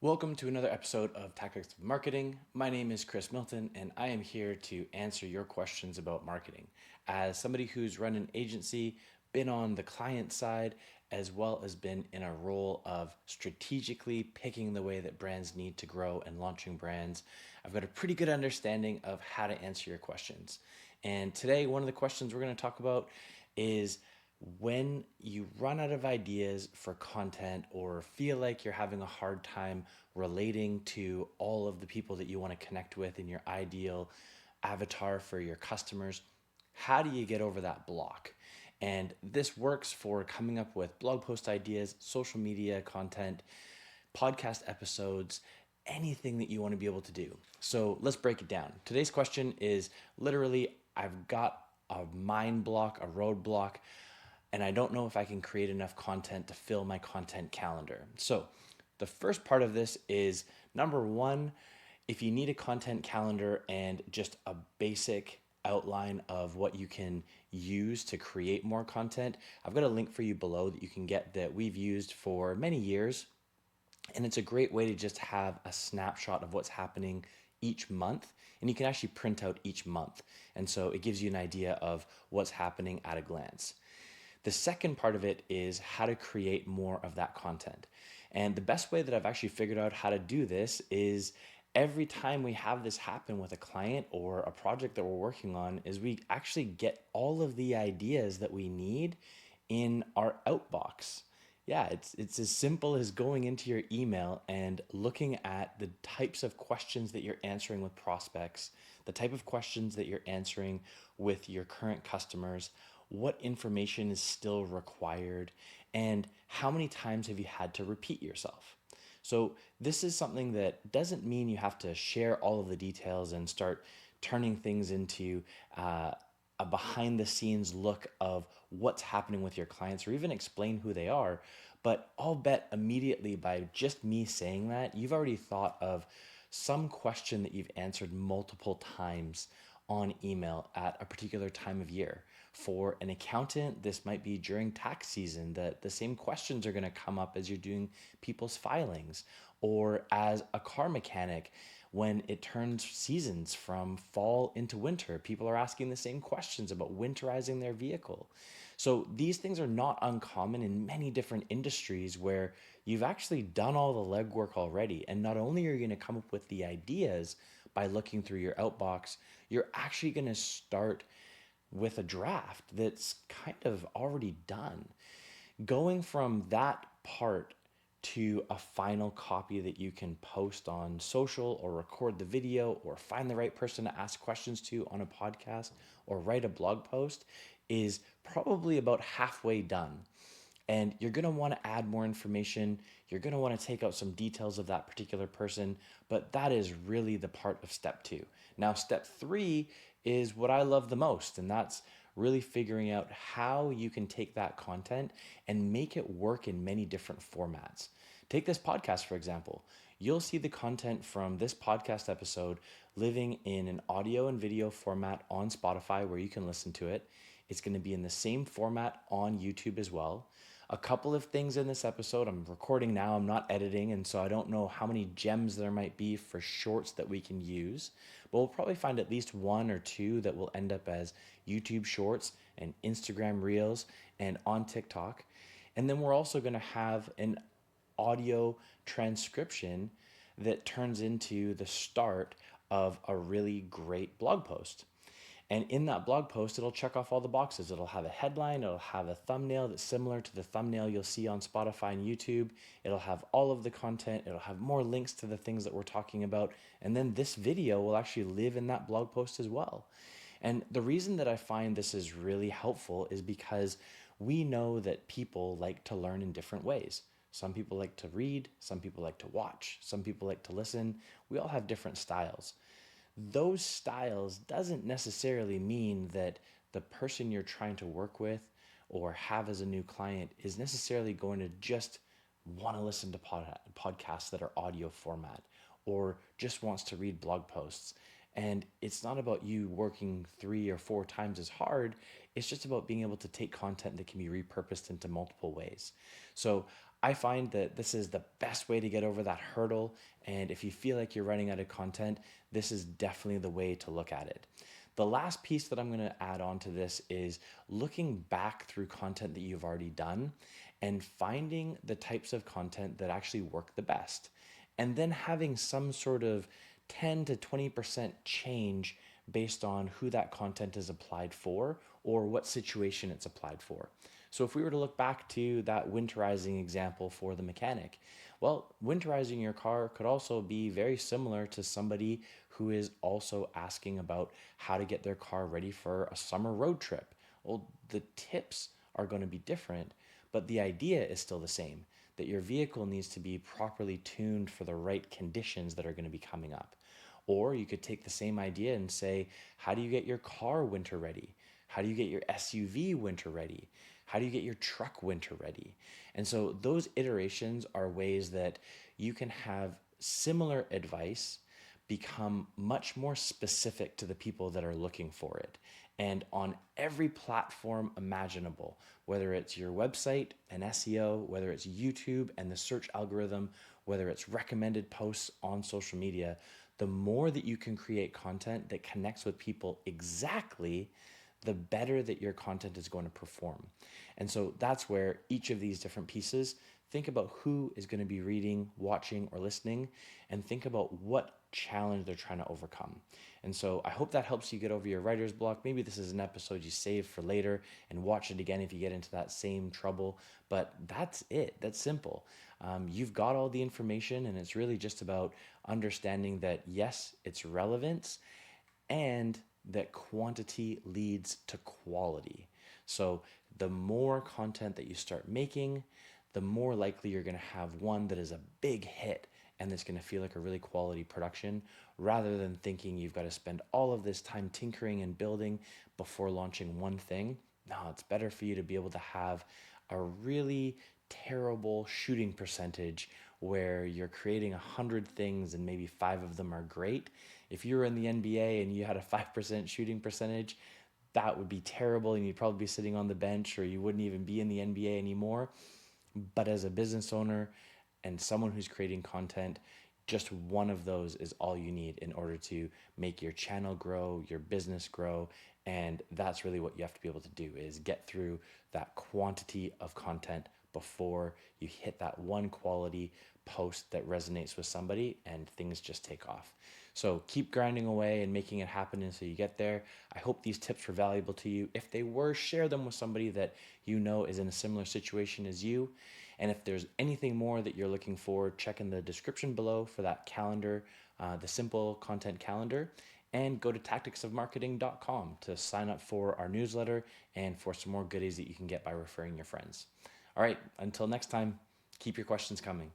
Welcome to another episode of Tactics of Marketing. My name is Chris Milton, and I am here to answer your questions about marketing. As somebody who's run an agency, been on the client side, as well as been in a role of strategically picking the way that brands need to grow and launching brands, I've got a pretty good understanding of how to answer your questions. And today, one of the questions we're going to talk about is when you run out of ideas for content or feel like you're having a hard time relating to all of the people that you want to connect with in your ideal avatar for your customers, how do you get over that block? And this works for coming up with blog post ideas, social media content, podcast episodes, anything that you want to be able to do. So let's break it down. Today's question is literally, I've got a mind block, a roadblock, and I don't know if I can create enough content to fill my content calendar. So the first part of this is number one, if you need a content calendar and just a basic outline of what you can use to create more content, I've got a link for you below that you can get that we've used for many years. And it's a great way to just have a snapshot of what's happening each month. And you can actually print out each month. And so it gives you an idea of what's happening at a glance. The second part of it is how to create more of that content. And the best way that I've actually figured out how to do this is every time we have this happen with a client or a project that we're working on is we actually get all of the ideas that we need in our outbox. Yeah, it's as simple as going into your email and looking at the types of questions that you're answering with prospects, the type of questions that you're answering with your current customers, what information is still required, and how many times have you had to repeat yourself. So this is something that doesn't mean you have to share all of the details and start turning things into a behind the scenes look of what's happening with your clients or even explain who they are. But I'll bet immediately by just me saying that, you've already thought of some question that you've answered multiple times on email at a particular time of year. For an accountant, this might be during tax season that the same questions are going to come up as you're doing people's filings, or as a car mechanic when it turns seasons from fall into winter. People are asking the same questions about winterizing their vehicle. So these things are not uncommon in many different industries where you've actually done all the legwork already. And not only are you going to come up with the ideas by looking through your outbox, you're actually going to start with a draft that's kind of already done. Going from that part to a final copy that you can post on social or record the video or find the right person to ask questions to on a podcast or write a blog post is probably about halfway done. And you're going to want to add more information. You're going to want to take out some details of that particular person, but that is really the part of step two. Now, step three is what I love the most, and that's really figuring out how you can take that content and make it work in many different formats. Take this podcast, for example. You'll see the content from this podcast episode living in an audio and video format on Spotify where you can listen to it. It's going to be in the same format on YouTube as well. A couple of things in this episode, I'm recording now, I'm not editing, and so I don't know how many gems there might be for shorts that we can use, but we'll probably find at least one or two that will end up as YouTube shorts and Instagram reels and on TikTok. And then we're also going to have an audio transcription that turns into the start of a really great blog post. And in that blog post, it'll check off all the boxes. It'll have a headline, it'll have a thumbnail that's similar to the thumbnail you'll see on Spotify and YouTube. It'll have all of the content, it'll have more links to the things that we're talking about. And then this video will actually live in that blog post as well. And the reason that I find this is really helpful is because we know that people like to learn in different ways. Some people like to read, some people like to watch, some people like to listen. We all have different styles. Those styles doesn't necessarily mean that the person you're trying to work with or have as a new client is necessarily going to just want to listen to podcasts that are audio format or just wants to read blog posts. And it's not about you working 3 or 4 times as hard. It's just about being able to take content that can be repurposed into multiple ways. So I find that this is the best way to get over that hurdle. And if you feel like you're running out of content, this is definitely the way to look at it. The last piece that I'm going to add on to this is looking back through content that you've already done and finding the types of content that actually work the best. And then having some sort of 10 to 20% change based on who that content is applied for or what situation it's applied for. So if we were to look back to that winterizing example for the mechanic, well, winterizing your car could also be very similar to somebody who is also asking about how to get their car ready for a summer road trip. Well, the tips are going to be different, but the idea is still the same, that your vehicle needs to be properly tuned for the right conditions that are going to be coming up. Or you could take the same idea and say, how do you get your car winter ready? How do you get your SUV winter ready? How do you get your truck winter ready? And so those iterations are ways that you can have similar advice become much more specific to the people that are looking for it. And on every platform imaginable, whether it's your website and SEO, whether it's YouTube and the search algorithm, whether it's recommended posts on social media, the more that you can create content that connects with people exactly, the better that your content is going to perform. And so that's where each of these different pieces, think about who is going to be reading, watching, or listening, and think about what challenge they're trying to overcome. And so I hope that helps you get over your writer's block. Maybe this is an episode you save for later and watch it again if you get into that same trouble. But that's it. That's simple. You've got all the information, and it's really just about understanding that, yes, it's relevance and that quantity leads to quality. So the more content that you start making, the more likely you're going to have one that is a big hit and that's going to feel like a really quality production, rather than thinking you've got to spend all of this time tinkering and building before launching one thing. No, it's better for you to be able to have a really terrible shooting percentage where you're creating 100 things and maybe 5 of them are great. If you were in the NBA and you had a 5% shooting percentage, that would be terrible, and you'd probably be sitting on the bench, or you wouldn't even be in the NBA anymore. But as a business owner and someone who's creating content, just one of those is all you need in order to make your channel grow, your business grow. And that's really what you have to be able to do, is get through that quantity of content before you hit that one quality post that resonates with somebody and things just take off. So keep grinding away and making it happen until you get there. I hope these tips were valuable to you. If they were, share them with somebody that you know is in a similar situation as you. And if there's anything more that you're looking for, check in the description below for that calendar, the simple content calendar, and go to tacticsofmarketing.com to sign up for our newsletter and for some more goodies that you can get by referring your friends. All right, until next time, keep your questions coming.